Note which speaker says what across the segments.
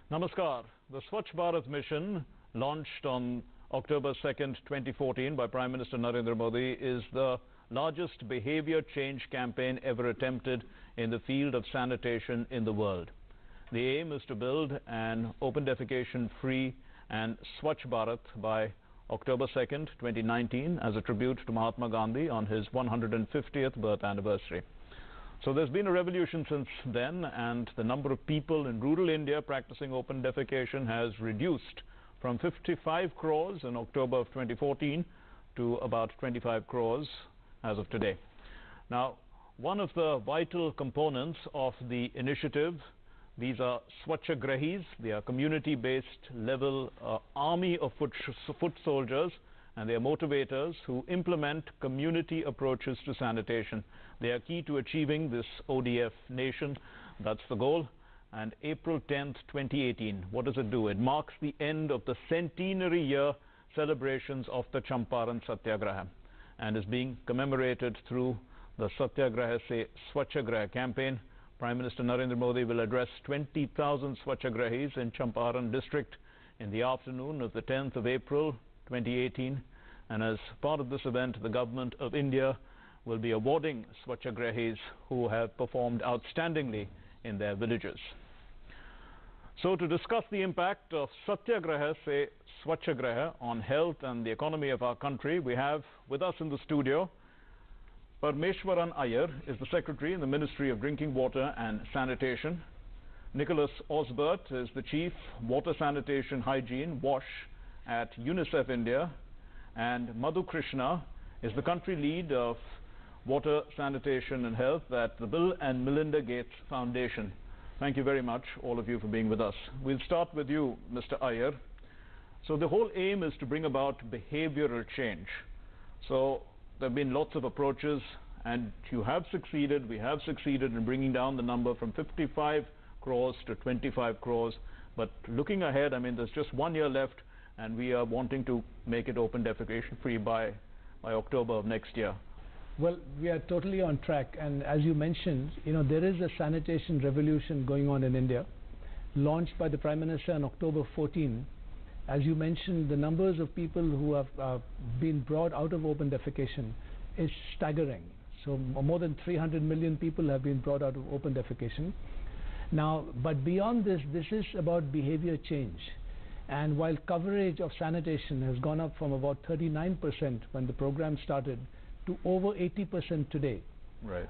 Speaker 1: Namaskar. The Swachh Bharat mission, launched on October 2nd, 2014 by Prime Minister Narendra Modi, is the largest behavior change campaign ever attempted in the field of sanitation in the world. The aim is to build an open defecation-free and Swachh Bharat by October 2nd, 2019 as a tribute to Mahatma Gandhi on his 150th birth anniversary. So there's been a revolution since then, and the number of people in rural India practicing open defecation has reduced from 55 crores in October of 2014 to about 25 crores as of today. Now, one of the vital components of the initiative, these are Swachhagrahis. They are community-based level army of foot soldiers, and they are motivators who implement community approaches to sanitation. They are key to achieving this ODF nation. That's the goal. And April 10th, 2018, what does it do? It marks the end of the centenary year celebrations of the Champaran Satyagraha and is being commemorated through the Satyagraha Se Swachhagraha campaign. Prime Minister Narendra Modi will address 20,000 Swachhagrahis in Champaran district in the afternoon of the 10th of April 2018, and as part of this event, the Government of India will be awarding Swachhagrahis who have performed outstandingly in their villages. So to discuss the impact of Satyagraha Se Swachhagraha on health and the economy of our country, we have with us in the studio Parmeshwaran Iyer is the Secretary in the Ministry of Drinking Water and Sanitation. Nicholas Osbert is the Chief Water Sanitation Hygiene WASH at UNICEF India, and Madhu Krishna is the country lead of Water Sanitation and Health at the Bill and Melinda Gates Foundation. Thank you very much, all of you, for being with us. We'll start with you, Mr. Iyer. So the whole aim is to bring about behavioral change. So there have been lots of approaches, and you have succeeded, we have succeeded in bringing down the number from 55 crores to 25 crores. But looking ahead, I mean, there's just 1 year left, and we are wanting to make it open defecation free by October of next year.
Speaker 2: Well, we are totally on track, and as you mentioned, there is a sanitation revolution going on in India, launched by the Prime Minister on October 14. As you mentioned, the numbers of people who have been brought out of open defecation is staggering. So more than 300 million people have been brought out of open defecation. Now, but beyond this, this is about behavior change. And while coverage of sanitation has gone up from about 39% when the program started to over 80% today,
Speaker 1: right.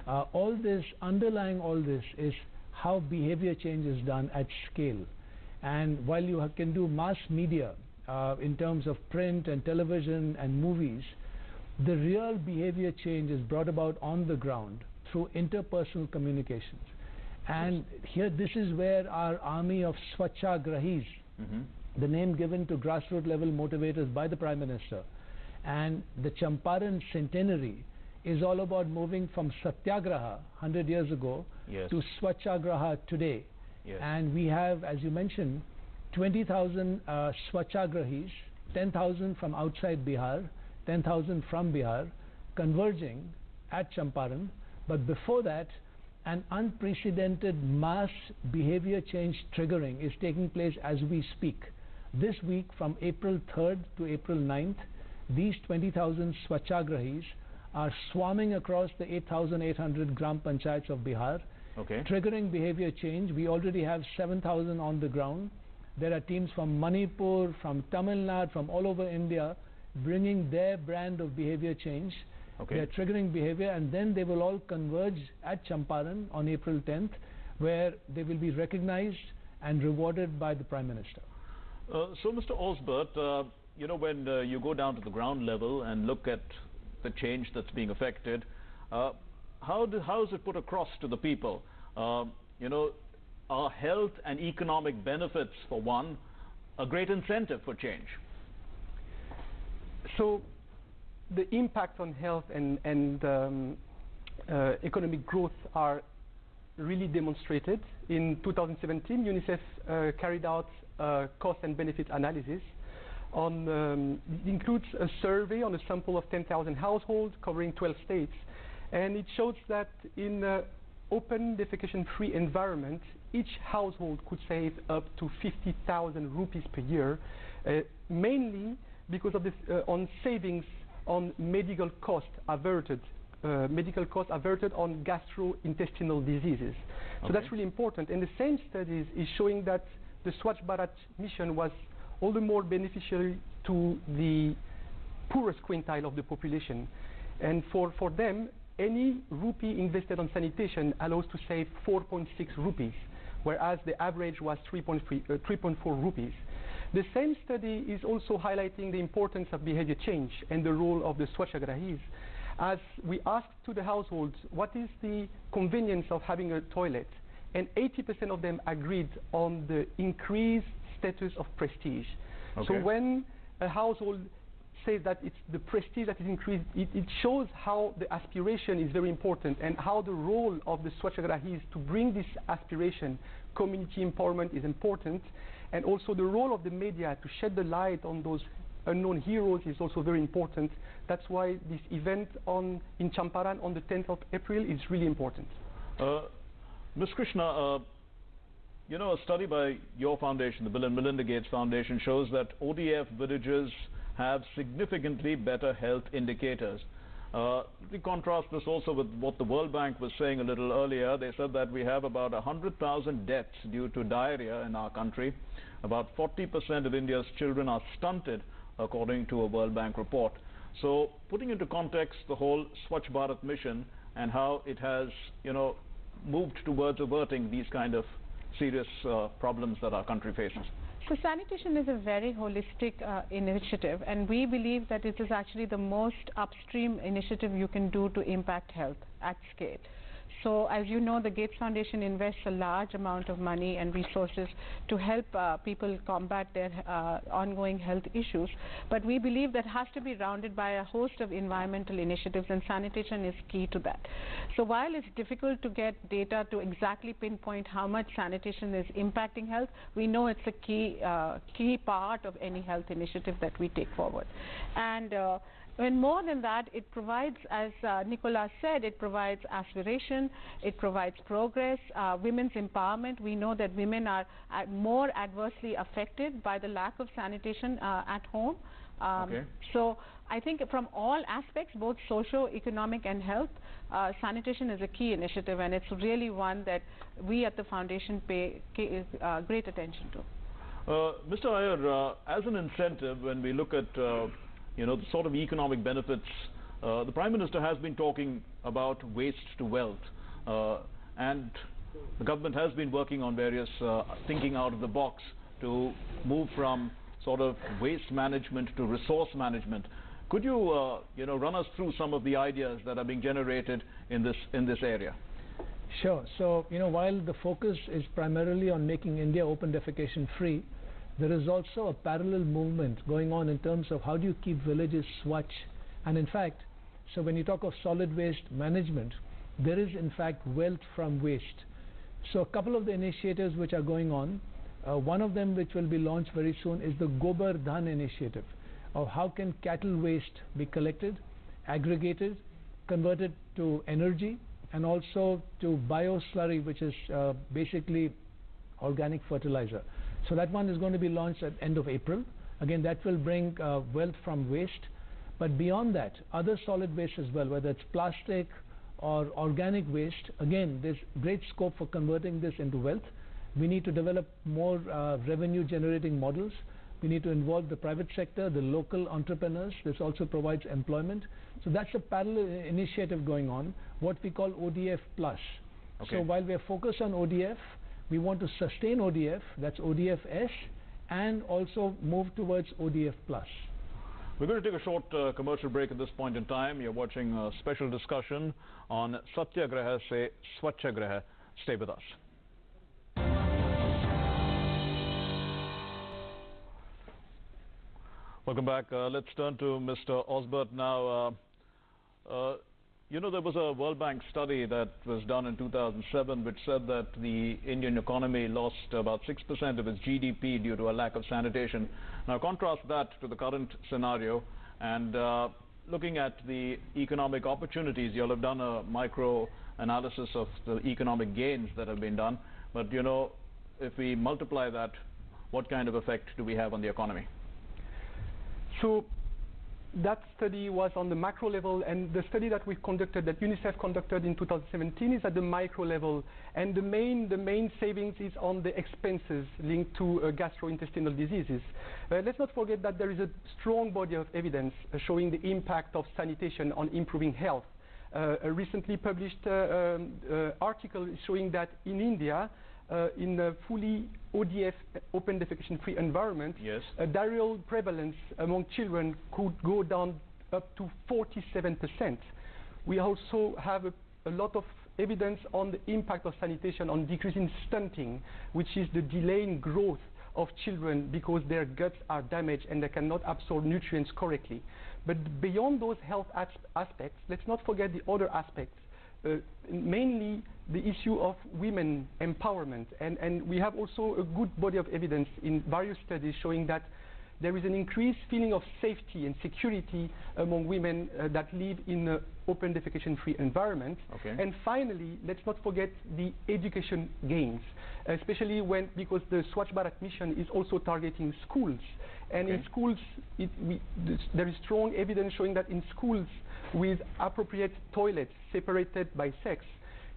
Speaker 2: Underlying all this is how behavior change is done at scale. And while you can do mass media in terms of print and television and movies, the real behavior change is brought about on the ground through interpersonal communications. And here, this is where our army of Swachhagrahis, the name given to grassroots level motivators by the Prime Minister, and the Champaran centenary is all about moving from Satyagraha 100 years ago to Swachhagraha today. And we have, as you mentioned, 20,000 Swachhagrahis, 10,000 from outside Bihar, 10,000 from Bihar, converging at Champaran. But before that, an unprecedented mass behavior change triggering is taking place as we speak. This week, from April 3rd to April 9th, these 20,000 Swachhagrahis are swarming across the 8,800 Gram Panchayats of Bihar, triggering behavior change. We already have 7,000 on the ground. There are teams from Manipur, from Tamil Nadu, from all over India, bringing their brand of behavior change. They are triggering behavior, and then they will all converge at Champaran on April 10th, where they will be recognized and rewarded by the Prime Minister.
Speaker 1: So, Mr. Osbert, when you go down to the ground level and look at the change that's being affected, how is it put across to the people? Are health and economic benefits, for one, a great incentive for change?
Speaker 3: So the impact on health and economic growth are really demonstrated. In 2017, UNICEF carried out a cost and benefit analysis. It includes a survey on a sample of 10,000 households covering 12 states. And it shows that in open defecation-free environment, each household could save up to 50,000 rupees per year, mainly because of this on savings on medical costs averted on gastrointestinal diseases. So that's really important. And the same studies is showing that the Swachh Bharat mission was all the more beneficial to the poorest quintile of the population. And for them, any rupee invested on sanitation allows to save 4.6 rupees, whereas the average was 3.4 rupees. The same study is also highlighting the importance of behavior change and the role of the Swachhagrahis. As we asked to the households, what is the convenience of having a toilet? And 80% of them agreed on the increased status of prestige.
Speaker 1: Okay.
Speaker 3: So when a household says that it's the prestige that is increased, it shows how the aspiration is very important and how the role of the Swachhagrahis to bring this aspiration, community empowerment is important, and also the role of the media to shed the light on those unknown heroes is also very important. That's why this event in Champaran on the 10th of April is really important.
Speaker 1: Ms. Krishna, you know, a study by your foundation, the Bill and Melinda Gates Foundation, shows that ODF villages have significantly better health indicators. We contrast this also with what the World Bank was saying a little earlier. They said that we have about 100,000 deaths due to diarrhea in our country. About 40% of India's children are stunted, according to a World Bank report. So, putting into context the whole Swachh Bharat mission and how it has, you know, moved towards averting these kind of serious problems that our country faces.
Speaker 4: So sanitation is a very holistic initiative, and we believe that it is actually the most upstream initiative you can do to impact health at scale. So as you know, the Gates Foundation invests a large amount of money and resources to help people combat their ongoing health issues. But we believe that has to be rounded by a host of environmental initiatives, and sanitation is key to that. So while it's difficult to get data to exactly pinpoint how much sanitation is impacting health, we know it's a key part of any health initiative that we take forward. And more than that, it provides, as Nicolas said, it provides aspiration, it provides progress, women's empowerment. We know that women are more adversely affected by the lack of sanitation at home. So I think from all aspects, both socio-economic and health, sanitation is a key initiative, and it's really one that we at the foundation pay great attention to.
Speaker 1: Mr. Iyer, as an incentive, when we look at you know, the sort of economic benefits, the Prime Minister has been talking about waste to wealth, and the government has been working on various thinking out of the box to move from sort of waste management to resource management. Could you, you know, run us through some of the ideas that are being generated in this area?
Speaker 2: Sure. So, you know, while the focus is primarily on making India open defecation free, there is also a parallel movement going on in terms of how do you keep villages swachh. And in fact, so when you talk of solid waste management, there is in fact wealth from waste. So a couple of the initiatives which are going on, one of them which will be launched very soon is the Gobar Dhan initiative, of how can cattle waste be collected, aggregated, converted to energy, and also to bio slurry, which is basically organic fertilizer. So that one is going to be launched at end of April. Again, that will bring wealth from waste. But beyond that, other solid waste as well, whether it's plastic or organic waste, again, there's great scope for converting this into wealth. We need to develop more revenue generating models. We need to involve the private sector, the local entrepreneurs. This also provides employment. So that's a parallel initiative going on, what we call ODF Plus. So while we are focused on ODF, we want to sustain ODF, that's ODF-S, and also move towards ODF+.
Speaker 1: We're going to take a short commercial break at this point in time. You're watching a special discussion on Satyagraha se Swachhagraha. Stay with us. Welcome back. Let's turn to Mr. Osbert now. You know, there was a World Bank study that was done in 2007 which said that the Indian economy lost about 6% of its GDP due to a lack of sanitation. Now contrast that to the current scenario, and looking at the economic opportunities, you'll have done a micro analysis of the economic gains that have been done. But, you know, if we multiply that, what kind of effect do we have on the economy?
Speaker 3: So that study was on the macro level, and the study that we conducted, that UNICEF conducted in 2017, is at the micro level. And the main savings is on the expenses linked to gastrointestinal diseases. Let's not forget that there is a strong body of evidence showing the impact of sanitation on improving health. A recently published article is showing that in India, in a fully ODF, open defecation-free environment,
Speaker 1: yes,
Speaker 3: diarrheal prevalence among children could go down up to 47%. We also have a lot of evidence on the impact of sanitation on decreasing stunting, which is the delaying growth of children because their guts are damaged and they cannot absorb nutrients correctly. But beyond those health aspects, let's not forget the other aspects. Mainly the issue of women empowerment, and we have also a good body of evidence in various studies showing that there is an increased feeling of safety and security among women that live in an open defecation-free environment.
Speaker 1: Okay.
Speaker 3: And finally, let's not forget the education gains, especially because the Swachh Bharat mission is also targeting schools. And
Speaker 1: okay,
Speaker 3: in schools, there is strong evidence showing that in schools with appropriate toilets separated by sex,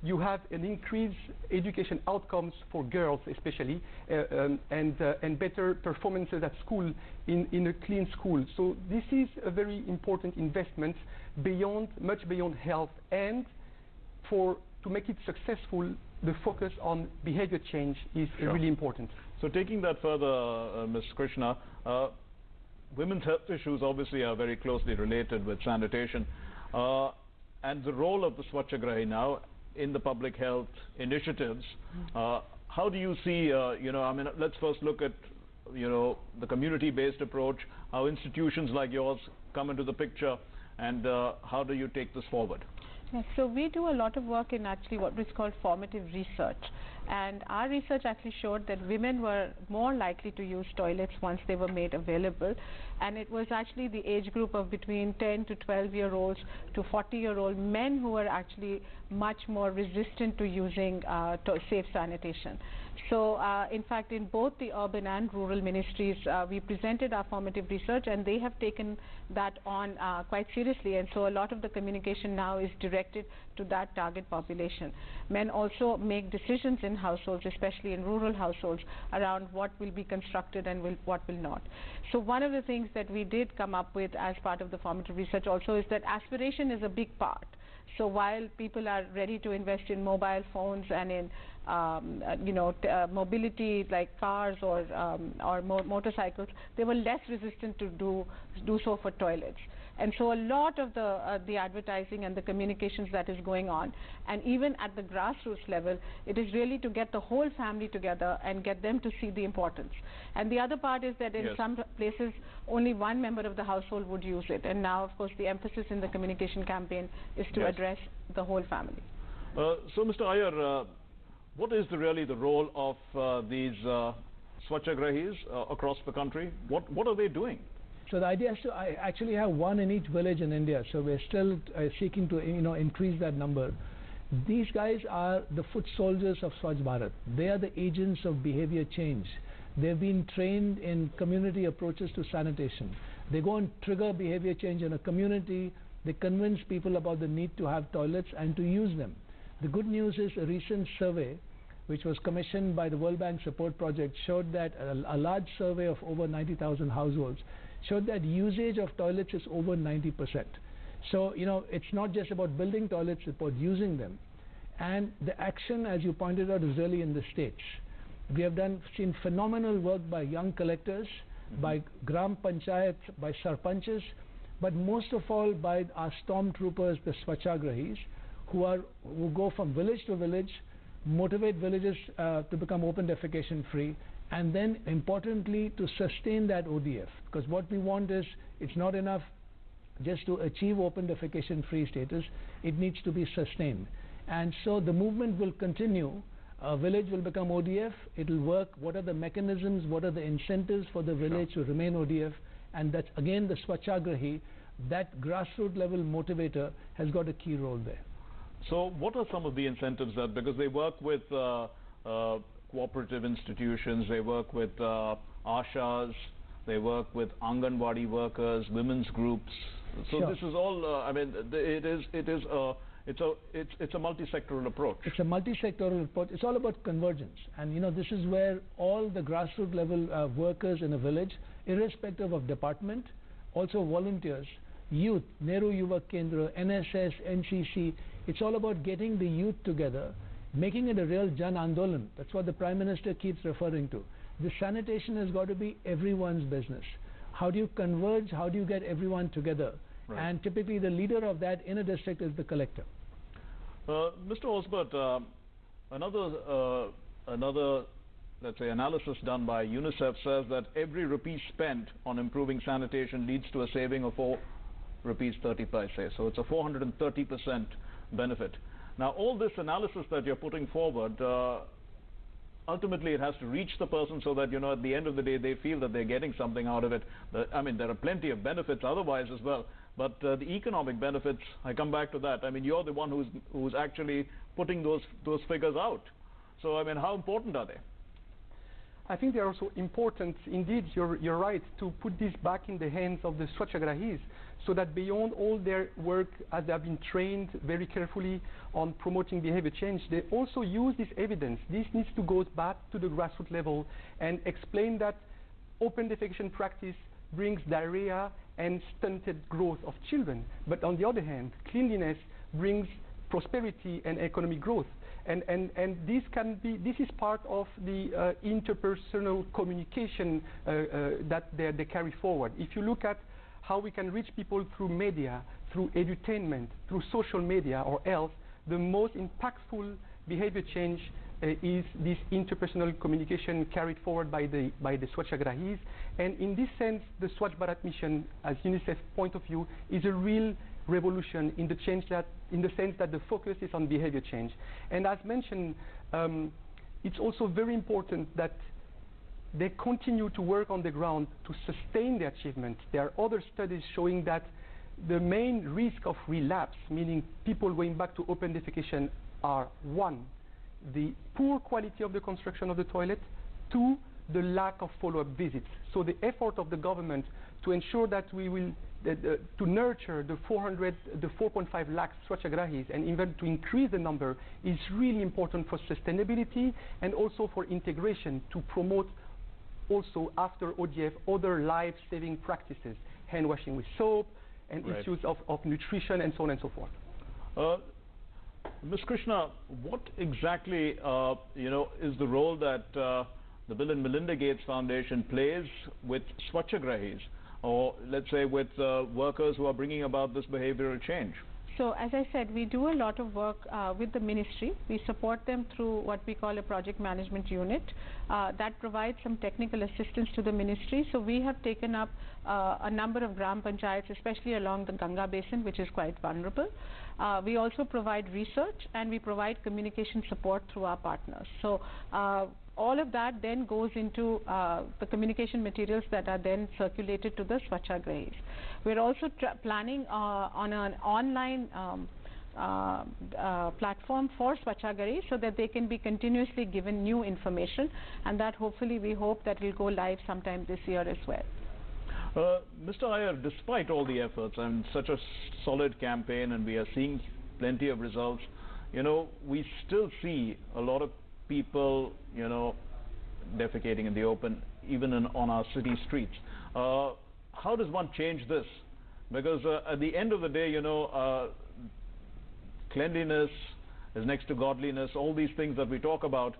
Speaker 3: you have an increased education outcomes for girls especially, and better performances at school in a clean school. So this is a very important investment much beyond health, and to make it successful, the focus on behavior change is
Speaker 1: sure,
Speaker 3: really important.
Speaker 1: So taking that further, Ms. Krishna, women's health issues obviously are very closely related with sanitation, and the role of the Swachhagrahi now in the public health initiatives. How do you see, you know, I mean, let's first look at, you know, the community-based approach, how institutions like yours come into the picture, and how do you take this forward?
Speaker 4: Yes, so we do a lot of work in actually what is called formative research, and our research actually showed that women were more likely to use toilets once they were made available, and it was actually the age group of between 10 to 12-year-olds to 40-year-old men who were actually much more resistant to using safe sanitation. So in fact, in both the urban and rural ministries, we presented our formative research, and they have taken that on quite seriously, and so a lot of the communication now is directed to that target population. Men also make decisions in households, especially in rural households, around what will be constructed and what will not. So one of the things that we did come up with as part of the formative research also is that aspiration is a big part. So while people are ready to invest in mobile phones and in mobility like cars or motorcycles, they were less resistant to do so for toilets. And so a lot of the advertising and the communications that is going on, and even at the grassroots level, it is really to get the whole family together and get them to see the importance. And the other part is that in
Speaker 1: yes,
Speaker 4: some places only one member of the household would use it, and now of course the emphasis in the communication campaign is to
Speaker 1: yes,
Speaker 4: address the whole family.
Speaker 1: So Mr. Iyer, what is really the role of these Swachhagrahis across the country? What are they doing?
Speaker 2: So the idea is to actually have one in each village in India. So we're still seeking to increase that number. These guys are the foot soldiers of Swachh Bharat. They are the agents of behavior change. They've been trained in community approaches to sanitation. They go and trigger behavior change in a community. They convince people about the need to have toilets and to use them. The good news is a recent survey, which was commissioned by the World Bank Support Project, showed that a large survey of over 90,000 households showed that usage of toilets is over 90%. So, it's not just about building toilets, it's about using them. And the action, as you pointed out, is really in the states. We have seen phenomenal work by young collectors, by Gram Panchayat, by Sarpanches, but most of all by our stormtroopers, the Swachhagrahis, who go from village to village, motivate villages to become open defecation free, and then importantly to sustain that ODF, because what we want is, it's not enough just to achieve open defecation free status, it needs to be sustained. And so the movement will continue. A village will become ODF, it will work, what are the mechanisms, what are the incentives for the village to remain ODF, and that's again the Swachhagrahi that grassroots level motivator has got a key role there.
Speaker 1: So what are some of the incentives that, because they work with cooperative institutions, they work with ashas, they work with Anganwadi workers, women's groups. So
Speaker 2: Sure.
Speaker 1: this is all, I mean, it's a multi-sectoral approach.
Speaker 2: It's a multi-sectoral approach. It's all about convergence. And you know, this is where all the grassroots level workers in a village, irrespective of department, also volunteers, youth, Nehru Yuva Kendra, NSS, NCC, it's all about getting the youth together, making it a real Jan Andolan. That's what the Prime Minister keeps referring to. The sanitation has got to be everyone's business. How do you converge? How do you get everyone together?
Speaker 1: Right.
Speaker 2: And typically the leader of that in a district is the collector.
Speaker 1: Mr. Osbert, another, let's say, analysis done by UNICEF says that every rupee spent on improving sanitation leads to a saving of 4 rupees 30 paise. So it's a 430% benefit. Now, all this analysis that you're putting forward, ultimately it has to reach the person so that, you know, at the end of the day, they feel that they're getting something out of it. I mean, there are plenty of benefits otherwise as well. But the economic benefits, I come back to that. I mean, you're the one who's actually putting those figures out. So, I mean, how important are they?
Speaker 3: I think they are also important. Indeed, you're right to put this back in the hands of the Swachhagrahis, so that beyond all their work, as they have been trained very carefully on promoting behavior change, they also use this evidence. This needs to go back to the grassroots level and explain that open defecation practice brings diarrhea and stunted growth of children. But on the other hand, cleanliness brings prosperity and economic growth. And this is part of the interpersonal communication that they carry forward. If you look at how we can reach people through media, through edutainment, through social media or else, the most impactful behavior change is this interpersonal communication carried forward by the Swachhagrahis. And in this sense, the Swachh Bharat mission, as UNICEF point of view, is a real revolution in the sense that the focus is on behavior change. And as mentioned, it's also very important that they continue to work on the ground to sustain the achievement. There are other studies showing that the main risk of relapse, meaning people going back to open defecation, are 1, the poor quality of the construction of the toilet, 2, the lack of follow-up visits. So the effort of the government to ensure that we will to nurture the 4.5 lakh Swachhagrahis and even to increase the number is really important for sustainability and also for integration, to promote also after ODF other life-saving practices, hand washing with soap and
Speaker 1: right.
Speaker 3: issues of nutrition and so on and so forth.
Speaker 1: Ms. Krishna, what exactly is the role that the Bill and Melinda Gates Foundation plays with Swachhagrahis, or let's say with workers who are bringing about this behavioral change?
Speaker 4: So as I said, we do a lot of work with the ministry. We support them through what we call a project management unit that provides some technical assistance to the ministry. So we have taken up a number of gram panchayats, especially along the Ganga basin, which is quite vulnerable. We also provide research and we provide communication support through our partners. So all of that then goes into the communication materials that are then circulated to the Swachhagrahis. We're also planning on an online platform for Swachhagrahis so that they can be continuously given new information, and that hopefully we hope that will go live sometime this year as well.
Speaker 1: Mr. Iyer, despite all the efforts and such a solid campaign, and we are seeing plenty of results, we still see a lot of people, defecating in the open, even on our city streets. How does one change this? Because at the end of the day, cleanliness is next to godliness. All these things that we talk about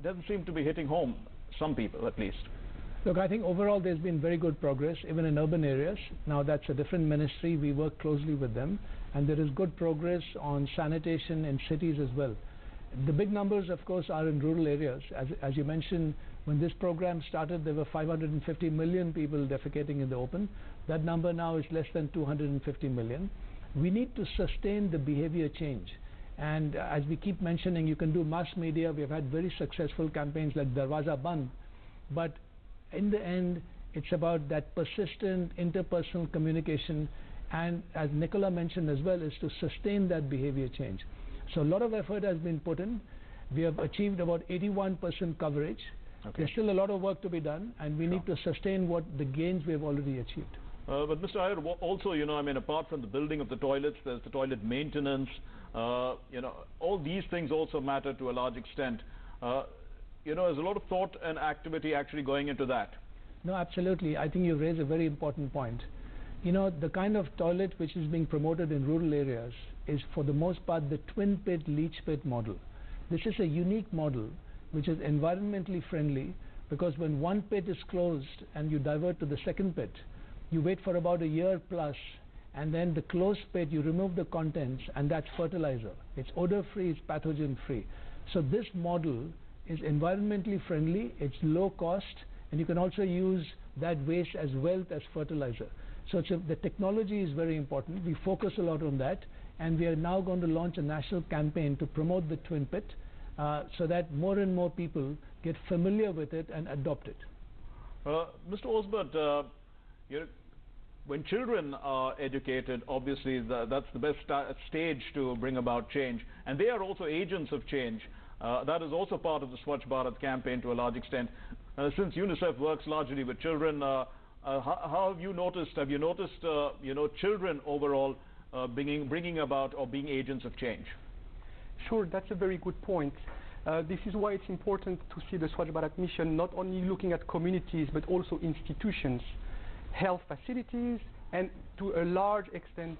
Speaker 1: doesn't seem to be hitting home, some people at least.
Speaker 2: Look, I think overall there's been very good progress, even in urban areas. Now that's a different ministry. We work closely with them. And there is good progress on sanitation in cities as well. The big numbers, of course, are in rural areas. As you mentioned, when this program started, there were 550 million people defecating in the open. That number now is less than 250 million. We need to sustain the behavior change. And as we keep mentioning, you can do mass media. We have had very successful campaigns like Darwaza Band. But in the end, It's about that persistent interpersonal communication, and as Nicola mentioned as well, is to sustain that behavior change. So a lot of effort has been put in. We have achieved about 81% coverage.
Speaker 1: Okay.
Speaker 2: There's still a lot of work to be done, and we need to sustain what the gains we have already achieved.
Speaker 1: But Mr. Iyer, also, you know, I mean, apart from the building of the toilets, there's the toilet maintenance. You know, all these things also matter to a large extent. You know, there's a lot of thought and activity actually going into that.
Speaker 2: No, absolutely. I think you raise a very important point. You know, the kind of toilet which is being promoted in rural areas is, for the most part, the twin pit leach pit model. This is a unique model which is environmentally friendly, because when one pit is closed and you divert to the second pit, you wait for about a year plus, and then the closed pit, you remove the contents, and that's fertilizer. It's odor-free, it's pathogen-free. So this model is environmentally friendly, it's low cost, and you can also use that waste as wealth as fertilizer. So the technology is very important. We focus a lot on that, and we are now going to launch a national campaign to promote the twin pit, so that more and more people get familiar with it and adopt it.
Speaker 1: Mr. Osbert, you know, when children are educated, obviously that's the best stage to bring about change, and they are also agents of change. That is also part of the Swachh Bharat campaign to a large extent. Since UNICEF works largely with children, how have you noticed? Have you noticed, you know, children overall bringing about or being agents of change?
Speaker 3: Sure, that's a very good point. This is why it's important to see the Swachh Bharat mission not only looking at communities but also institutions, health facilities, and to a large extent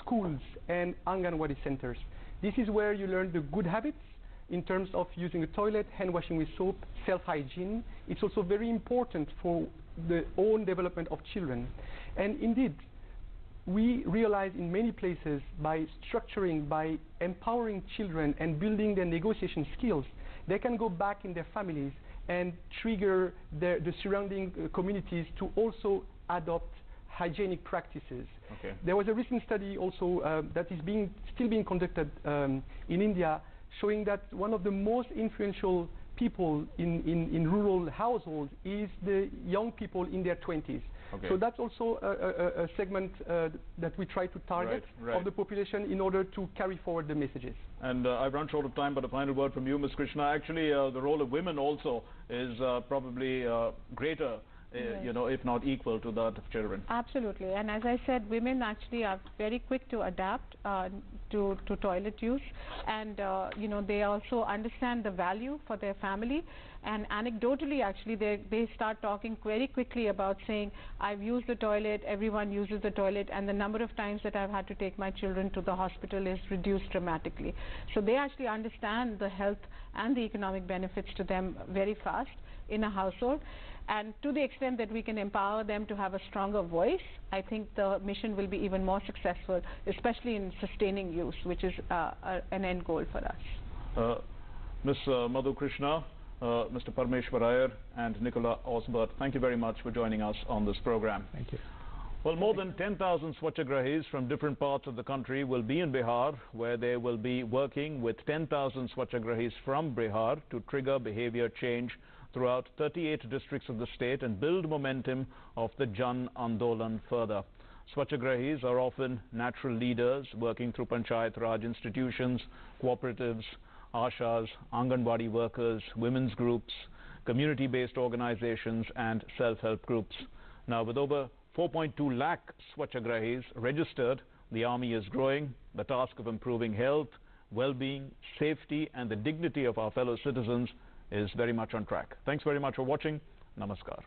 Speaker 3: schools and Anganwadi centers. This is where you learn the good habits in terms of using a toilet, hand washing with soap, self-hygiene. It's also very important for the own development of children. And indeed, we realize in many places, by structuring, by empowering children and building their negotiation skills, they can go back in their families and trigger the surrounding communities to also adopt hygienic practices.
Speaker 1: Okay.
Speaker 3: There was a recent study also that is still being conducted in India, showing that one of the most influential people in rural households is the young people in their 20s.
Speaker 1: Okay.
Speaker 3: So that's also a segment that we try to target of the population in order to carry forward the messages.
Speaker 1: And I've run short of time, but a final word from you, Ms. Krishna. Actually, the role of women also is probably greater, you know, if not equal to that of children.
Speaker 4: Absolutely, and as I said, women actually are very quick to adapt to toilet use, and you know, they also understand the value for their family, and anecdotally actually they start talking very quickly about saying, I've used the toilet, everyone uses the toilet, and the number of times that I've had to take my children to the hospital is reduced dramatically. So they actually understand the health and the economic benefits to them very fast in a household. And to the extent that we can empower them to have a stronger voice, I think the mission will be even more successful, especially in sustaining use, which is an end goal for us.
Speaker 1: Ms. Madhu Krishna, Mr. Parmeshwar Iyer, and Nicola Osbert, thank you very much for joining us on this program.
Speaker 2: Thank you.
Speaker 1: Well, more than 10,000 Swachhagrahis from different parts of the country will be in Bihar, where they will be working with 10,000 Swachhagrahis from Bihar to trigger behavior change throughout 38 districts of the state and build momentum of the Jan Andolan further. Swachhagrahis are often natural leaders working through Panchayat Raj institutions, cooperatives, Ashas, Anganwadi workers, women's groups, community-based organizations, and self-help groups. Now, with over 4.2 lakh Swachhagrahis registered, the army is growing. The task of improving health, well-being, safety, and the dignity of our fellow citizens is very much on track. Thanks very much for watching. Namaskar.